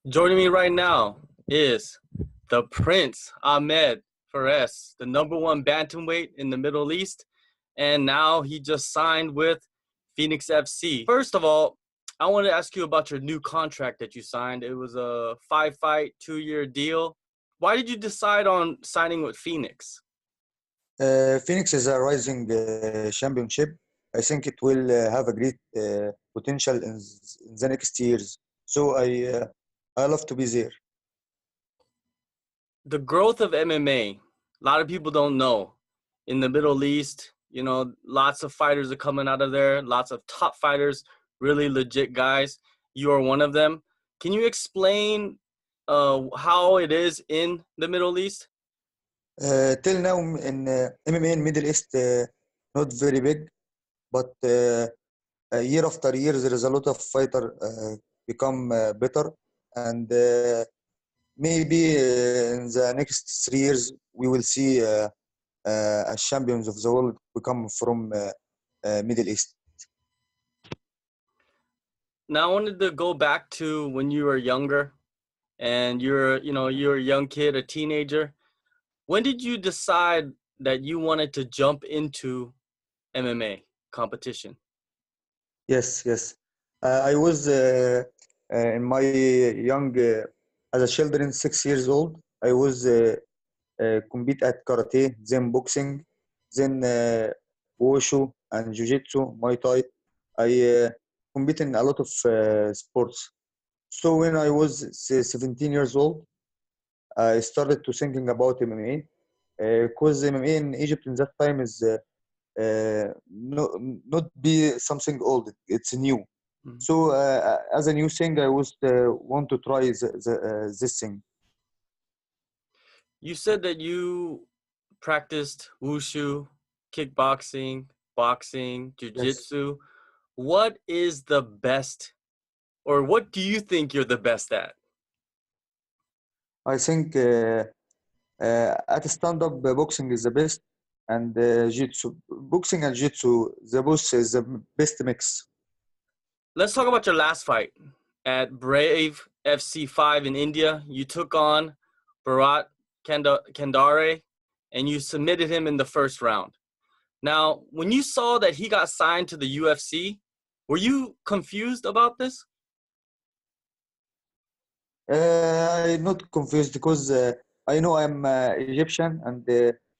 Joining me right now is the Prince Ahmed Faress, the #1 bantamweight in the Middle East, and now he just signed with Phoenix FC. First of all, I want to ask you about your new contract that you signed. It was a 5-fight, 2-year deal. Why did you decide on signing with Phoenix? Phoenix is a rising championship. I think it will have a great potential in the next years. So I love to be there. The growth of MMA, a lot of people don't know. In the Middle East, lots of fighters are coming out of there, lots of top fighters, really legit guys. You are one of them. Can you explain how it is in the Middle East? Till now in MMA in Middle East, not very big, but year after year there is a lot of fighter become better, and maybe in the next 3 years we will see as champions of the world become from Middle East. Now I wanted to go back to when you were younger and you're a young kid, a teenager. When did you decide that you wanted to jump into MMA competition? Yes, yes. I was in my young, as a children, 6 years old. I was compete at karate, then boxing, then wushu and jiu-jitsu, Muay Thai. I compete in a lot of sports. So when I was 17 years old, I started to thinking about MMA because MMA in Egypt in that time is no, not be something old. It's new. Mhm. So as a new thing, I was want to try this thing. You said that you practiced wushu, kickboxing, boxing, Yes, jiu-jitsu. What is the best, or what do you think you're the best at? I think at stand-up boxing is the best, and jiu-jitsu, boxing and jiu-jitsu, the both is the best mix. Let's talk about your last fight at Brave FC 5 in India. You took on Bharat Kandare and you submitted him in the first round. Now, when you saw that he got signed to the UFC, were you confused about this? I'm not confused because I know I'm Egyptian, and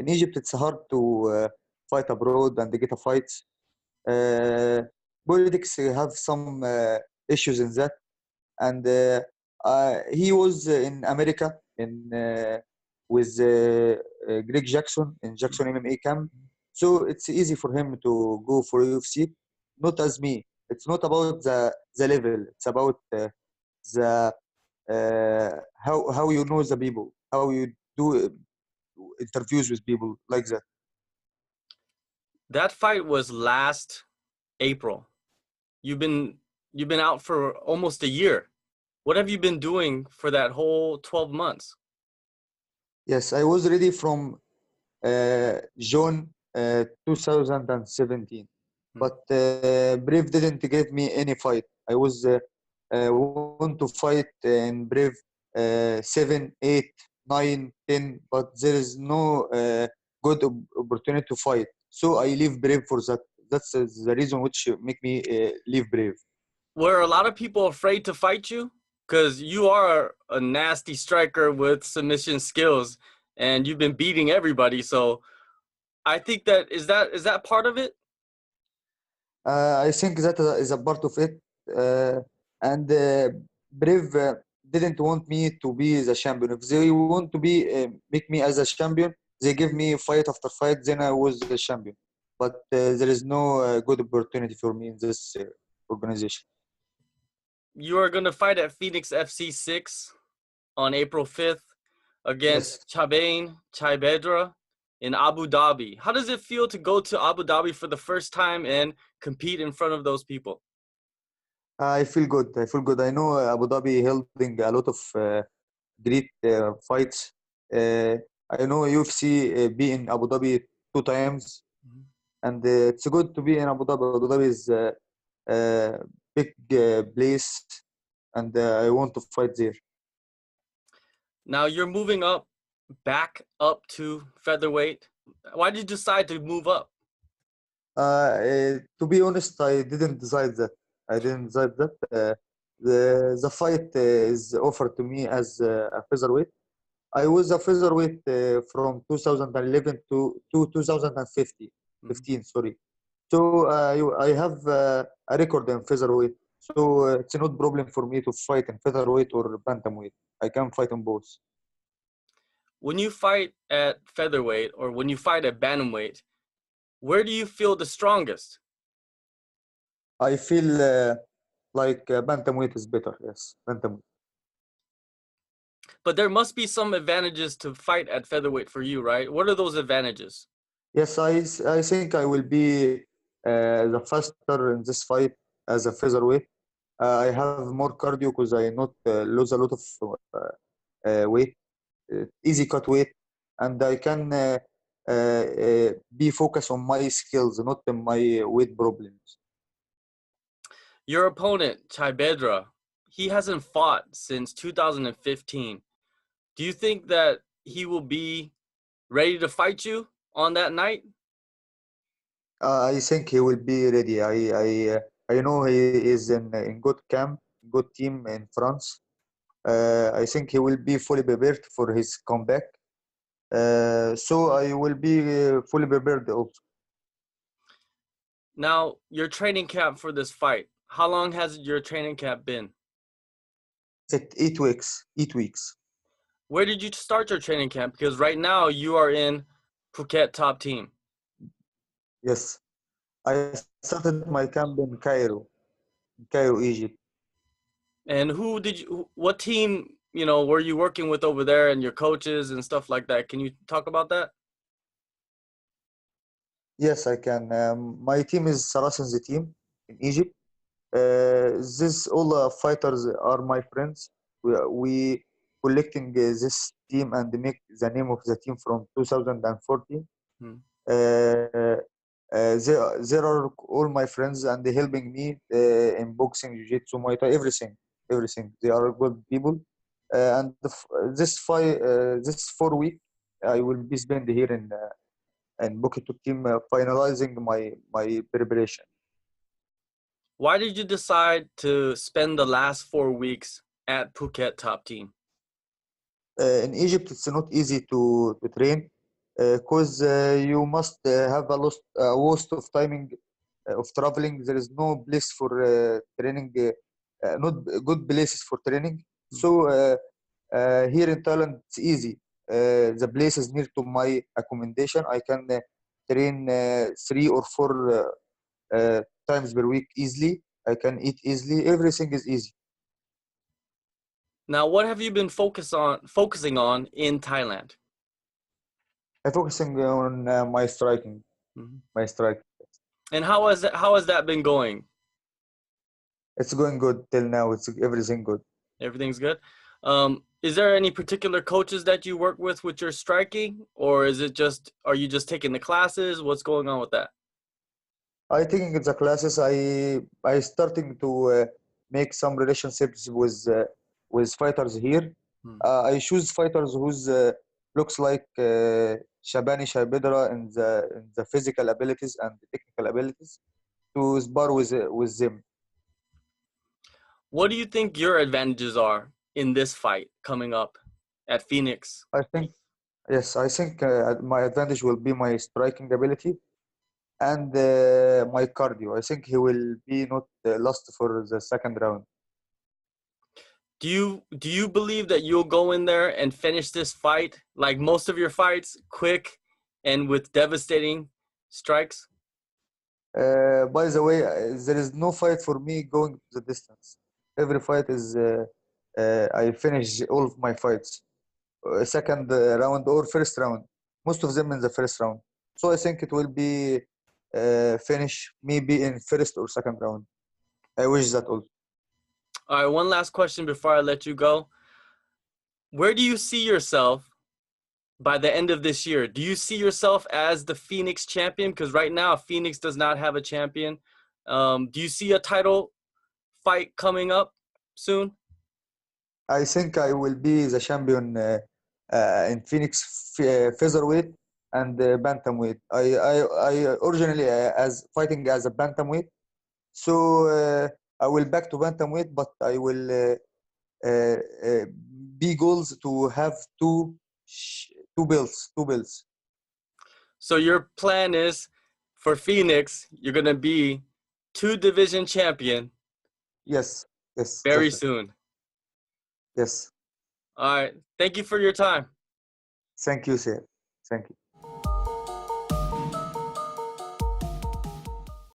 in Egypt it's hard to fight abroad and get a fight. Uh, Politics have some issues in that, and he was in America in with Greg Jackson in Jackson MMA camp, so it's easy for him to go for UFC. Not as me. It's not about the level. It's about the how you know the people, how you do interviews with people like that. That fight was last April. You've been you've been out for almost a year. What have you been doing for that whole 12 months? Yes, I was ready from June 2017, Hmm. but Brave didn't give me any fight. I was want to fight in Brave 7, 8, 9, 10, but there is no good opportunity to fight. So I leave Brave for that. That's the reason which make me leave Brave. Were a lot of people afraid to fight you? Because you are a nasty striker with submission skills and you've been beating everybody. So I think that is that part of it? I think that is a part of it. And Brave didn't want me to be the champion. If they want to be make me as a champion, they give me fight after fight. Then I was the champion. But there is no good opportunity for me in this organization. You are going to fight at Phoenix FC 6 on April 5th Yes, against Chabane Chaibeddra in Abu Dhabi. How does it feel to go to Abu Dhabi for the first time and compete in front of those people? I feel good. I feel good. I know Abu Dhabi holding a lot of great fights. Uh, I know UFC be in Abu Dhabi 2 times, and it's good to be in Abu Dhabi. Abu Dhabi is a big place, and I want to fight there. Now you're moving up, back up to featherweight. Why did you decide to move up? To be honest, I didn't decide that. I didn't decide that. The fight is offered to me as a featherweight. I was a featherweight from 2011 to 2015. Mhm. 15, sorry. So I have a record in featherweight. So it's not problem for me to fight in featherweight or bantamweight. I can fight in both. When you fight at featherweight or when you fight at bantamweight, where do you feel the strongest? I feel like bantamweight is better. Yes, bantamweight. But there must be some advantages to fight at featherweight for you, right? What are those advantages? Yes, I think I will be the faster in this fight as a featherweight. I have more cardio because I not lose a lot of weight, easy cut weight, and I can be focused on my skills, not on my weight problems. Your opponent, Chaibeddra, he hasn't fought since 2015. Do you think that he will be ready to fight you on that night? I think he will be ready. I know he is in good camp, good team in France. I think he will be fully prepared for his comeback. So I will be fully prepared also. Now, your training camp for this fight, how long has your training camp been? 8 weeks, 8 weeks. Where did you start your training camp? Because right now you are in Phuket Top Team. Yes, I started my camp in Cairo, Egypt. And what team, were you working with over there and your coaches and stuff like that? Can you talk about that? Yes, I can. My team is Saracens team in Egypt. This all fighters are my friends. We collecting this team and make the name of the team from 2014. Hmm. They are all my friends and they helping me in boxing, jiu-jitsu, muay thai, everything, everything. They are good people. And this 4 week, I will be spent here in Phuket Top Team, finalizing my preparation. Why did you decide to spend the last 4 weeks at Phuket Top Team? In Egypt, it's not easy to train because you must have a waste of timing of traveling. There is no place for training, not good places for training. So here in Thailand, it's easy. The place is near to my accommodation. I can train 3 or 4 times per week easily. I can eat easily. Everything is easy. Now, what have you been focusing on in Thailand? I'm focusing on my striking, Mhm. my strike. And how has that been going? It's going good till now. It's everything good. Everything's good. Is there any particular coaches that you work with your striking, or are you just taking the classes? What's going on with that? I think in the classes I starting to make some relationships with fighters here. Hmm. I choose fighters who's looks like Chabane Chaibeddra in the physical abilities and the technical abilities to spar with them. What do you think your advantages are in this fight coming up at Phoenix? I think yes, I think my advantage will be my striking ability and my cardio. I think he will be not lost for the second round. Do you believe that you'll go in there and finish this fight like most of your fights, quick and with devastating strikes? By the way, there is no fight for me going to the distance. Every fight is I finish all of my fights, second round or first round. Most of them in the first round. So I think it will be finish maybe in first or second round. I wish that also. All right, one last question before I let you go. Where do you see yourself by the end of this year? Do you see yourself as the Phoenix champion? Because right now, Phoenix does not have a champion. Do you see a title fight coming up soon? I think I will be the champion in Phoenix featherweight and bantamweight. I originally as fighting as a bantamweight, so I will back to bantamweight, but I will uh, uh, be goals to have two belts, two belts. So your plan is for Phoenix, you're gonna be 2 division champion Yes, yes, very definitely. soon. Yes. All right. Thank you for your time. Thank you, sir. Thank you.